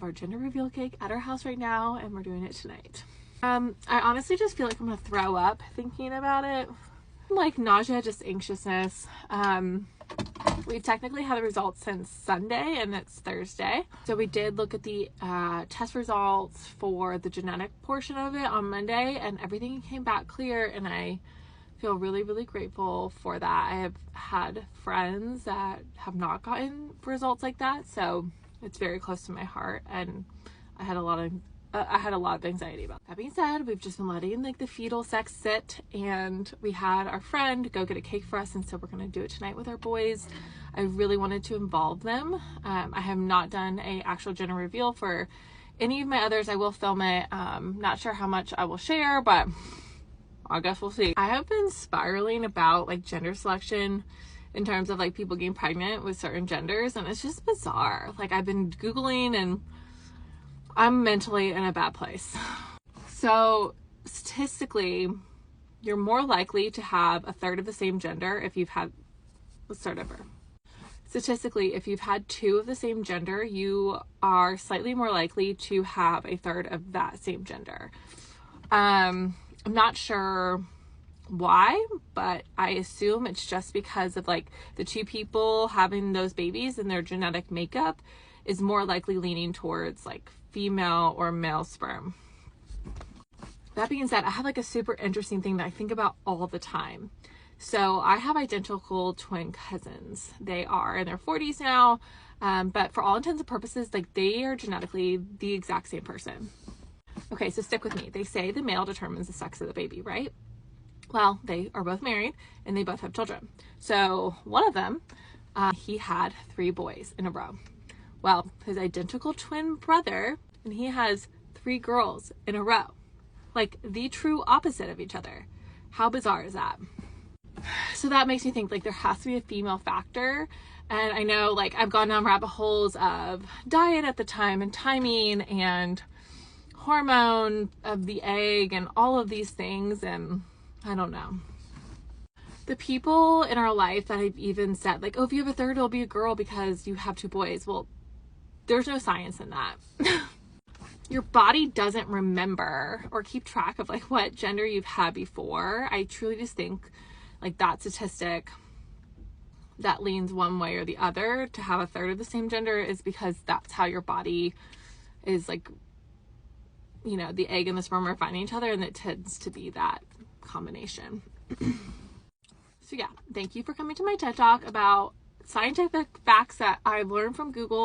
Our gender reveal cake at our house right now, and we're doing it tonight. I honestly just feel like I'm gonna throw up thinking about it. Like nausea, just anxiousness. We've technically had the results since Sunday and it's Thursday. So we did look at the test results for the genetic portion of it on Monday, and everything came back clear, and I feel really, really grateful for that. I have had friends that have not gotten results like that, so it's very close to my heart, and I had a lot of anxiety about it. That being said, we've just been letting like the fetal sex sit, and we had our friend go get a cake for us, and so we're gonna do it tonight with our boys. I really wanted to involve them. I have not done a actual gender reveal for any of my others. I will film it. Not sure how much I will share, but I guess we'll see. I have been spiraling about like gender selection in terms of like people getting pregnant with certain genders, and it's just bizarre. Like I've been Googling, and I'm mentally in a bad place. So statistically, you're more likely to have a third of the same gender if you've had, let's start over. Statistically, if you've had two of the same gender, you are slightly more likely to have a third of that same gender. I'm not sure why, but I assume it's just because of like the two people having those babies, and their genetic makeup is more likely leaning towards like female or male sperm. That being said, I have like a super interesting thing that I think about all the time. So I have identical twin cousins. They are in their 40s now, but for all intents and purposes, like they are genetically the exact same person. Okay, so stick with me. They say the male determines the sex of the baby, right? Well, they are both married and they both have children. So one of them, he had 3 boys in a row. Well, his identical twin brother, and he has 3 girls in a row. Like the true opposite of each other. How bizarre is that? So that makes me think like there has to be a female factor. And I know like I've gone down rabbit holes of diet at the time and timing and hormone of the egg and all of these things, and I don't know. The people in our life that have even said like, oh, if you have a third, it'll be a girl because you have 2 boys. Well, there's no science in that. Your body doesn't remember or keep track of like what gender you've had before. I truly just think like that statistic that leans one way or the other to have a third of the same gender is because that's how your body is like, you know, the egg and the sperm are finding each other, and it tends to be that combination. So yeah, thank you for coming to my TED Talk about scientific facts that I learned from Google.